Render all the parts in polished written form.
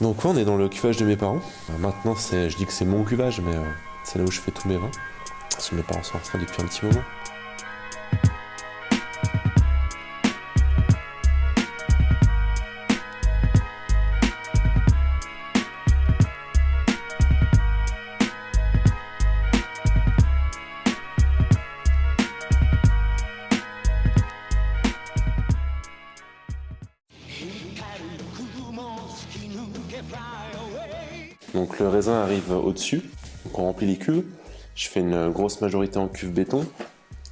Donc ouais, on est dans le cuvage de mes parents. Maintenant, je dis que c'est mon cuvage, mais c'est là où je fais tous mes vins. Parce que mes parents sont en retraite depuis un petit moment. Donc le raisin arrive au-dessus, donc on remplit les cuves. Je fais une grosse majorité en cuve béton,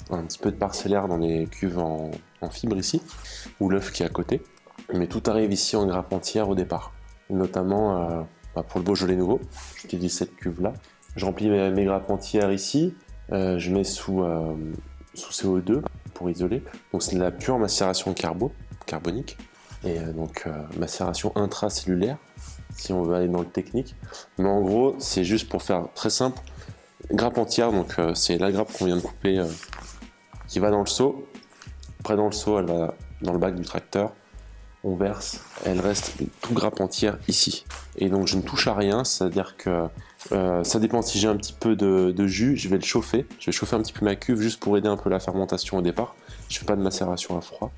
un petit peu de parcellaire dans les cuves en fibre ici, ou l'œuf qui est à côté. Mais tout arrive ici en grappe entière au départ, notamment pour le Beaujolais nouveau. J'utilise cette cuve-là. Je remplis mes grappes entières ici, je mets sous CO2 pour isoler. Donc c'est de la pure macération carbonique, et donc macération intracellulaire, si on veut aller dans le technique. Mais en gros, c'est juste pour faire très simple, grappe entière, donc c'est la grappe qu'on vient de couper qui va dans le seau. Après dans le seau, elle va dans le bac du tracteur, on verse, elle reste tout grappe entière ici. Et donc je ne touche à rien, c'est-à-dire que ça dépend si j'ai un petit peu de jus, je vais le chauffer. Je vais chauffer un petit peu ma cuve juste pour aider un peu la fermentation au départ. Je fais pas de macération à froid.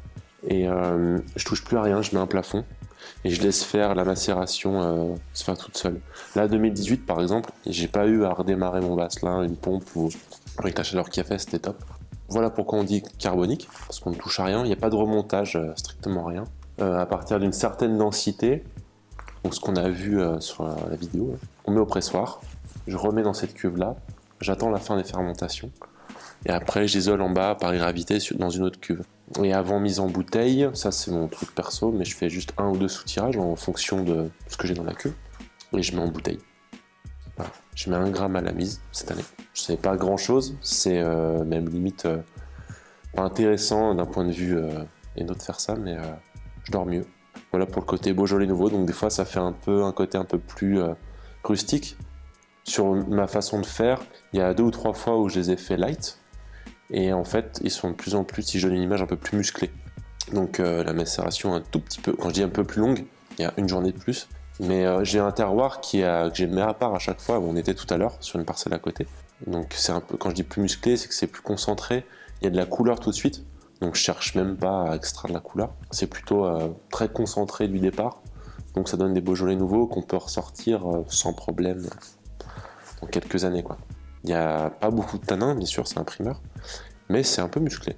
Et je touche plus à rien, je mets un plafond. Et je laisse faire la macération se faire toute seule. Là, 2018 par exemple, j'ai pas eu à redémarrer mon Vasselin, une pompe ou avec la chaleur qu'il a fait, c'était top. Voilà pourquoi on dit carbonique, parce qu'on ne touche à rien, il n'y a pas de remontage, strictement rien. À partir d'une certaine densité, donc ce qu'on a vu sur la vidéo, on met au pressoir, je remets dans cette cuve là, j'attends la fin des fermentations, et après j'isole en bas par gravité dans une autre cuve. Et avant mise en bouteille, ça c'est mon truc perso, mais je fais juste 1 ou 2 soutirages en fonction de ce que j'ai dans la cuve, et je mets en bouteille. Voilà. Je mets 1 gramme à la mise cette année. Je sais pas grand chose, c'est même limite pas intéressant d'un point de vue éno de faire ça, mais je dors mieux. Voilà pour le côté Beaujolais nouveau, donc des fois ça fait un côté un peu plus rustique. Sur ma façon de faire, il y a 2 ou 3 fois où je les ai fait light, et en fait ils sont de plus en plus, si je donne une image, un peu plus musclés. Donc la macération un tout petit peu, quand je dis un peu plus longue, il y a une journée de plus. Mais j'ai un terroir que j'ai mis à part à chaque fois où on était tout à l'heure, sur une parcelle à côté. Donc c'est un peu, quand je dis plus musclé, c'est que c'est plus concentré, il y a de la couleur tout de suite, donc je cherche même pas à extraire de la couleur. C'est plutôt très concentré du départ, donc ça donne des Beaujolais nouveaux qu'on peut ressortir sans problème dans quelques années, quoi. Il n'y a pas beaucoup de tanins, bien sûr, c'est un primeur, mais c'est un peu musclé,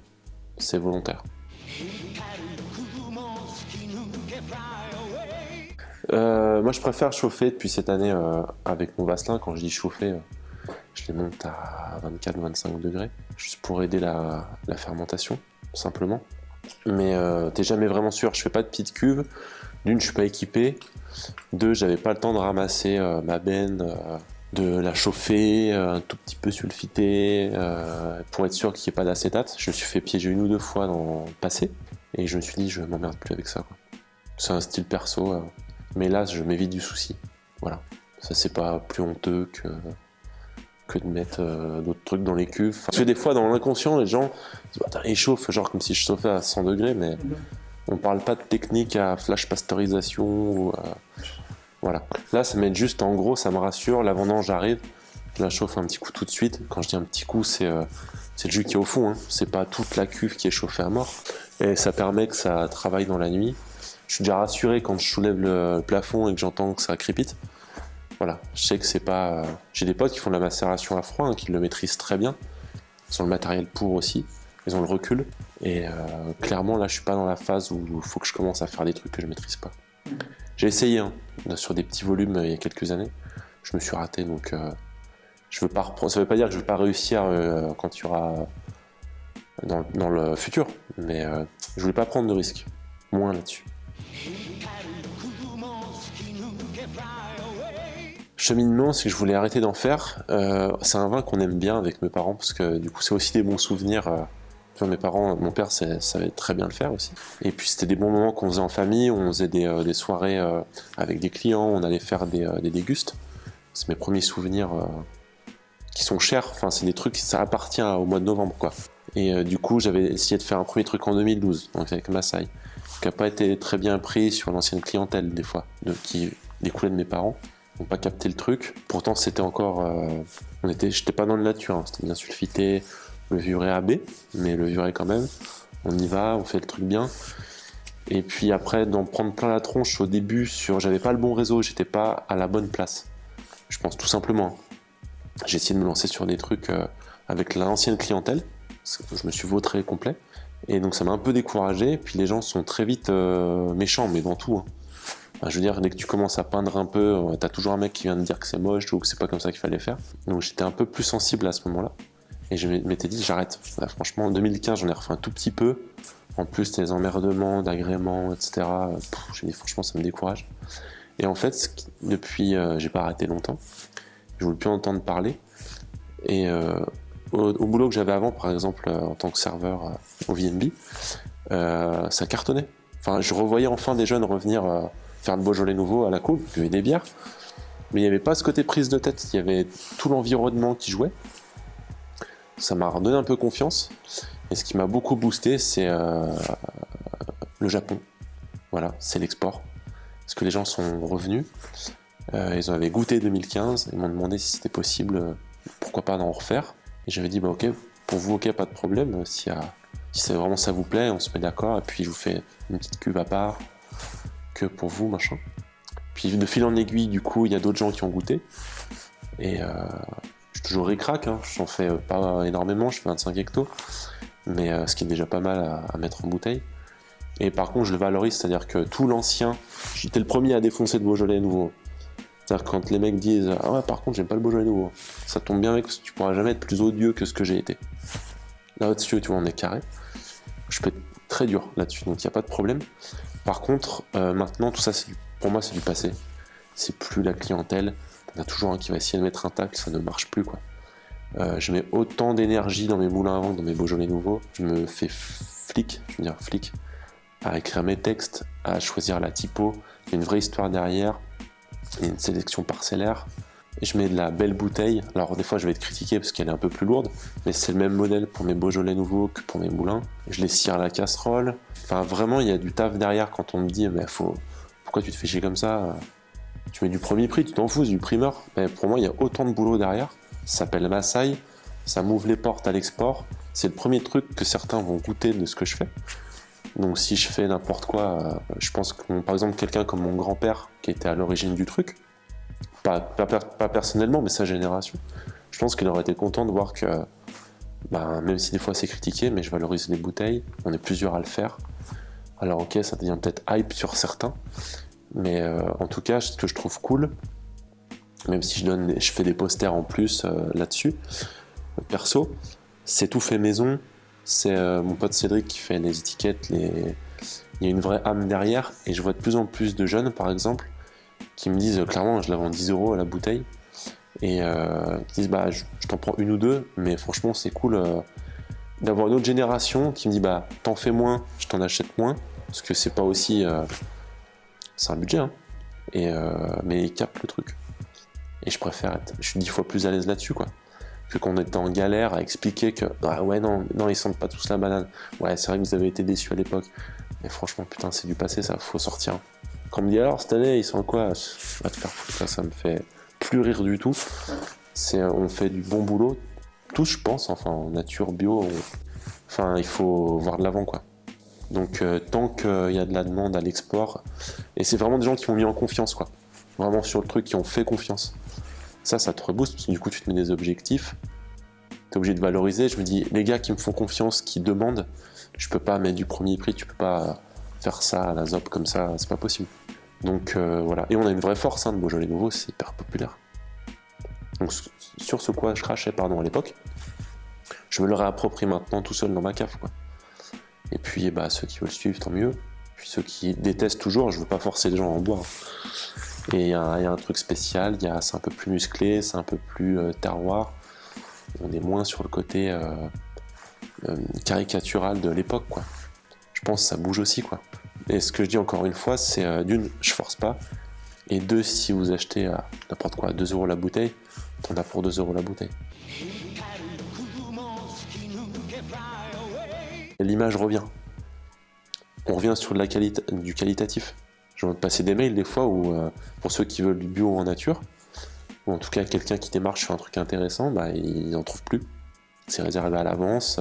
c'est volontaire. Moi je préfère chauffer depuis cette année avec mon Vasselin. Quand je dis chauffer, je les monte à 24-25 degrés, juste pour aider la fermentation, simplement. Mais t'es jamais vraiment sûr, je fais pas de petite cuve. D'une, je suis pas équipé. Deux, j'avais pas le temps de ramasser ma benne, de la chauffer, un tout petit peu sulfiter, pour être sûr qu'il n'y ait pas d'acétate. Je me suis fait piéger 1 ou 2 fois dans le passé, et je me suis dit je m'emmerde plus avec ça, quoi. C'est un style perso. Mais là, je m'évite du souci. Voilà. Ça, c'est pas plus honteux que de mettre d'autres trucs dans les cuves. Enfin, parce que des fois, dans l'inconscient, les gens disent bah, ils chauffent, genre comme si je chauffais à 100 degrés, mais on parle pas de technique à flash pasteurisation. Ou, voilà. Là, ça m'aide juste, en gros, ça me rassure. La vendange arrive, je la chauffe un petit coup tout de suite. Quand je dis un petit coup, c'est le jus qui est au fond. Hein. C'est pas toute la cuve qui est chauffée à mort. Et ça permet que ça travaille dans la nuit. Je suis déjà rassuré quand je soulève le plafond et que j'entends que ça crépite. Voilà, je sais que c'est pas... J'ai des potes qui font de la macération à froid, hein, qui le maîtrisent très bien. Ils ont le matériel pour aussi, ils ont le recul. Et clairement, là, je suis pas dans la phase où il faut que je commence à faire des trucs que je maîtrise pas. J'ai essayé hein, sur des petits volumes il y a quelques années. Je me suis raté, donc je veux pas reprendre. Ça veut pas dire que je vais pas réussir quand il y aura dans le futur, mais je voulais pas prendre de risques. Moins là-dessus. Cheminement, c'est que je voulais arrêter d'en faire. C'est un vin qu'on aime bien avec mes parents parce que du coup c'est aussi des bons souvenirs. Mes parents, mon père savait très bien le faire aussi. Et puis c'était des bons moments qu'on faisait en famille, on faisait des soirées avec des clients, on allait faire des dégustes. C'est mes premiers souvenirs qui sont chers, enfin c'est des trucs, ça appartient au mois de novembre quoi. Et du coup j'avais essayé de faire un premier truc en 2012, donc avec Maasai, qui n'a pas été très bien pris sur l'ancienne clientèle des fois, qui des coulées de mes parents. Ils n'ont pas capté le truc. Pourtant, c'était encore... j'étais pas dans le nature, hein. C'était bien sulfité, levuré AB, mais levuré quand même. On y va, on fait le truc bien. Et puis après, d'en prendre plein la tronche au début, j'avais pas le bon réseau, j'étais pas à la bonne place. Je pense tout simplement. J'ai essayé de me lancer sur des trucs avec l'ancienne clientèle. Je me suis vautré complet. Et donc ça m'a un peu découragé. Puis les gens sont très vite méchants, mais dans tout. Hein. Enfin, je veux dire, dès que tu commences à peindre un peu, t'as toujours un mec qui vient te dire que c'est moche ou que c'est pas comme ça qu'il fallait faire. Donc j'étais un peu plus sensible à ce moment-là. Et je m'étais dit, j'arrête. Là, franchement, en 2015, j'en ai refait un tout petit peu. En plus, les emmerdements, d'agréments, etc. J'ai dit, franchement, ça me décourage. Et en fait, depuis, j'ai pas arrêté longtemps. Je voulais plus entendre parler. Et au boulot que j'avais avant, par exemple, en tant que serveur au VNB, ça cartonnait. Enfin, je revoyais enfin des jeunes revenir faire le Beaujolais nouveau à la coupe, buvaient des bières. Mais il n'y avait pas ce côté prise de tête. Il y avait tout l'environnement qui jouait. Ça m'a redonné un peu confiance. Et ce qui m'a beaucoup boosté, c'est le Japon. Voilà, c'est l'export. Parce que les gens sont revenus. Ils avaient goûté 2015. Ils m'ont demandé si c'était possible, pourquoi pas d'en refaire. Et j'avais dit, bah ok, pour vous, ok, pas de problème. Si vraiment ça vous plaît, on se met d'accord. Et puis je vous fais une petite cuve à part, que pour vous, machin. Puis de fil en aiguille, du coup, il y a d'autres gens qui ont goûté. Et je suis toujours ric-rac, hein. J'en fais pas énormément, je fais 25 hectos. Mais ce qui est déjà pas mal à mettre en bouteille. Et par contre, je le valorise, c'est-à-dire que tout l'ancien, j'étais le premier à défoncer le Beaujolais nouveau. C'est-à-dire que quand les mecs disent « Ah ouais, par contre, j'aime pas le Beaujolais nouveau », ça tombe bien, mec, parce que tu pourras jamais être plus odieux que ce que j'ai été. Là, au-dessus, tu vois, on est carré. Je peux être très dur là-dessus, donc il n'y a pas de problème. Par contre, maintenant, tout ça, pour moi, c'est du passé. C'est plus la clientèle. Il y en a toujours un qui va essayer de mettre un tacle, ça ne marche plus, quoi. Je mets autant d'énergie dans mes moulins à vent que dans mes Beaujolais nouveaux. Je me fais flic, à écrire mes textes, à choisir la typo. Il y a une vraie histoire derrière. Il y a une sélection parcellaire. Et je mets de la belle bouteille. Alors des fois je vais être critiqué parce qu'elle est un peu plus lourde, mais c'est le même modèle pour mes Beaujolais nouveaux que pour mes moulins. Je les cire à la casserole. Enfin vraiment il y a du taf derrière quand on me dit mais pourquoi tu te fais chier comme ça? Tu mets du premier prix, tu t'en fous, c'est du primeur. Mais pour moi il y a autant de boulot derrière. Ça s'appelle Maasai, ça m'ouvre les portes à l'export. C'est le premier truc que certains vont goûter de ce que je fais. Donc si je fais n'importe quoi, je pense que par exemple quelqu'un comme mon grand-père qui était à l'origine du truc, pas personnellement mais sa génération, je pense qu'il aurait été content de voir que même si des fois c'est critiqué, mais je valorise les bouteilles, on est plusieurs à le faire. Alors ok, ça devient peut-être hype sur certains, mais en tout cas ce que je trouve cool, même si je fais des posters en plus là-dessus, perso, c'est tout fait maison. C'est mon pote Cédric qui fait les étiquettes, il y a une vraie âme derrière, et je vois de plus en plus de jeunes, par exemple, qui me disent clairement, je la vends 10 € à la bouteille, et qui disent, je t'en prends une ou deux, mais franchement, c'est cool d'avoir une autre génération qui me dit, t'en fais moins, je t'en achète moins, parce que c'est pas aussi... c'est un budget, hein, mais ils captent le truc. Et je suis 10 fois plus à l'aise là-dessus, quoi. Que qu'on était en galère à expliquer que ouais non ils sentent pas tous la banane, ouais c'est vrai que vous avez été déçus à l'époque, mais franchement putain c'est du passé, ça faut sortir. Quand on me dit alors cette année ils sentent quoi, va te faire foutre, ça me fait plus rire du tout. On fait du bon boulot tous, je pense, enfin en nature bio, enfin il faut voir de l'avant, quoi. Donc tant qu'il y a de la demande à l'export, et c'est vraiment des gens qui m'ont mis en confiance, quoi, vraiment sur le truc, qui ont fait confiance. Ça te rebooste, parce que du coup tu te mets des objectifs, t'es obligé de valoriser. Je me dis, les gars qui me font confiance, qui demandent, je peux pas mettre du premier prix, tu peux pas faire ça à la ZOP comme ça, c'est pas possible. Donc voilà, et on a une vraie force, de Beaujolais nouveau, c'est hyper populaire. Donc sur ce quoi je crachais à l'époque, je me le réapproprie maintenant tout seul dans ma cave, quoi. Et puis ceux qui veulent suivre, tant mieux. Puis ceux qui détestent toujours, je veux pas forcer les gens à en boire. Et il y a un truc spécial, c'est un peu plus musclé, c'est un peu plus terroir. On est moins sur le côté caricatural de l'époque, quoi. Je pense que ça bouge aussi, quoi. Et ce que je dis encore une fois, c'est d'une, je force pas. Et deux, si vous achetez n'importe quoi à 2 € la bouteille, t'en as pour 2 € la bouteille. L'image revient. On revient sur du qualitatif. Je vais passer des mails des fois où, pour ceux qui veulent du bio en nature, ou en tout cas quelqu'un qui démarche sur un truc intéressant, bah, ils n'en trouvent plus. C'est réservé à l'avance,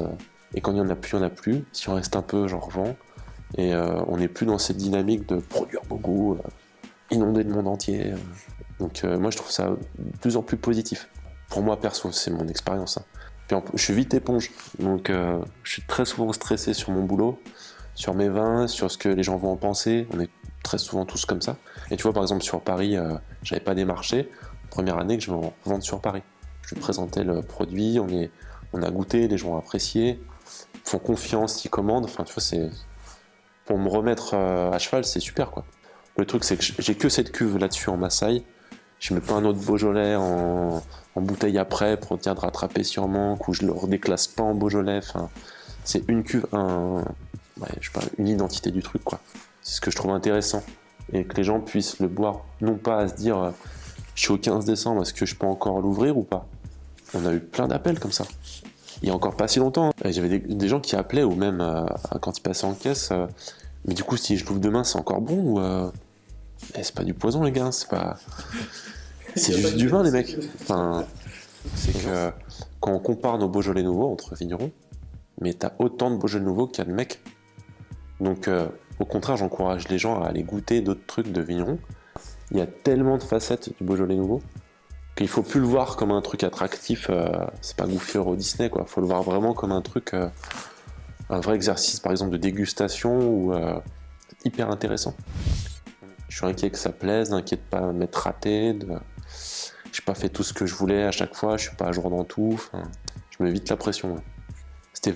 et quand il n'y en a plus, il n'y en a plus. Si on reste un peu, j'en revends. Et on n'est plus dans cette dynamique de produire beaucoup, inonder le monde entier. Donc moi je trouve ça de plus en plus positif. Pour moi perso, c'est mon expérience. Hein. Puis je suis vite éponge, donc je suis très souvent stressé sur mon boulot, sur mes vins, sur ce que les gens vont en penser. On est très souvent tous comme ça. Et tu vois par exemple sur Paris, j'avais pas démarché. Première année que je me vende sur Paris. Je lui présentais le produit, on a goûté, les gens ont apprécié, font confiance, ils commandent. Enfin tu vois, c'est pour me remettre à cheval, c'est super quoi. Le truc c'est que j'ai que cette cuve là-dessus en Massaï. Je mets pas un autre Beaujolais en bouteille après pour dire de rattraper si on manque, ou je le redéclasse pas en Beaujolais. Enfin, c'est une cuve, ouais, je sais pas, une identité du truc quoi. C'est ce que je trouve intéressant. Et que les gens puissent le boire, non pas à se dire je suis au 15 décembre, est-ce que je peux encore l'ouvrir ou pas? On a eu plein d'appels comme ça. Il y a encore pas si longtemps, j'avais des gens qui appelaient, ou même quand ils passaient en caisse, mais du coup si je l'ouvre demain c'est encore bon ou c'est pas du poison les gars, c'est pas... C'est juste du vin les mecs. Enfin, c'est que quand on compare nos Beaujolais nouveaux entre vignerons, mais t'as autant de Beaujolais nouveaux qu'il y a de mecs. Donc au contraire j'encourage les gens à aller goûter d'autres trucs de vignerons. Il y a tellement de facettes du Beaujolais nouveau qu'il faut plus le voir comme un truc attractif, c'est pas Goofy au Disney quoi, faut le voir vraiment comme un truc, un vrai exercice par exemple de dégustation ou hyper intéressant. Je suis inquiet que ça plaise, inquiet de pas m'être raté, j'ai pas fait tout ce que je voulais à chaque fois, je suis pas à jour dans tout, enfin, je me vite la pression. Ça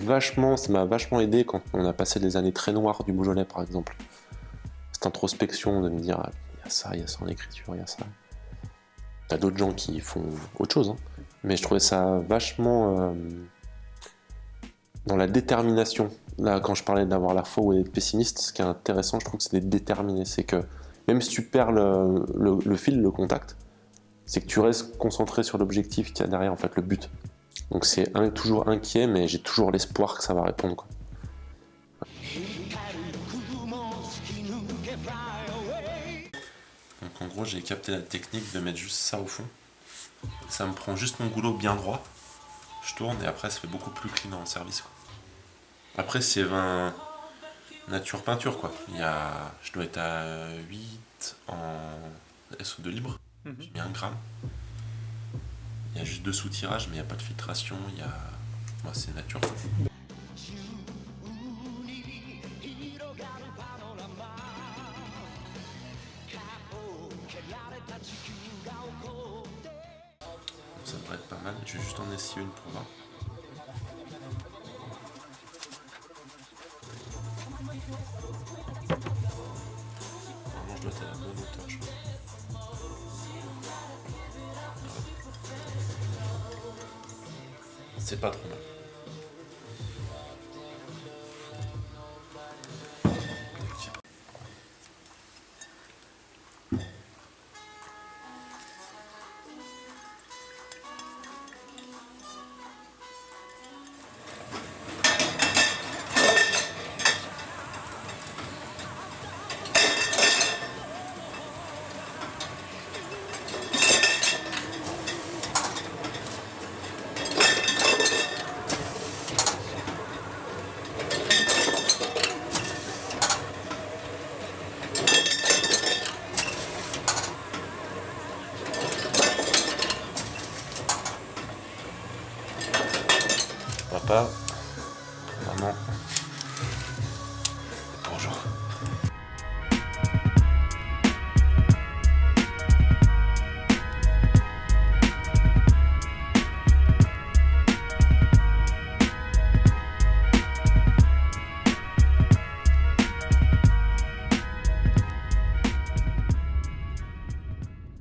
m'a vachement aidé quand on a passé des années très noires du Beaujolais par exemple. Cette introspection de me dire, il y a ça en écriture, il y a ça. T'as d'autres gens qui font autre chose, hein. Mais je trouvais ça vachement dans la détermination. Là, quand je parlais d'avoir la foi ou d'être pessimiste, ce qui est intéressant, je trouve que c'est d'être déterminé. C'est que même si tu perds le fil, le contact, c'est que tu restes concentré sur l'objectif qu'il y a derrière, en fait, le but. Donc c'est toujours inquiet, mais j'ai toujours l'espoir que ça va répondre, quoi. Donc en gros, j'ai capté la technique de mettre juste ça au fond. Ça me prend juste mon goulot bien droit. Je tourne et après ça fait beaucoup plus clean en service, quoi. Après c'est vin nature peinture quoi. Je dois être à 8 en SO2 libre. J'ai mis 1 gramme. Il y a juste 2 sous-tirages mais il n'y a pas de filtration. Moi c'est nature. Ça devrait être pas mal. Je vais juste en essayer une pour voir. Normalement je dois être à la bonne hauteur je crois. C'est pas trop mal. Papa, maman,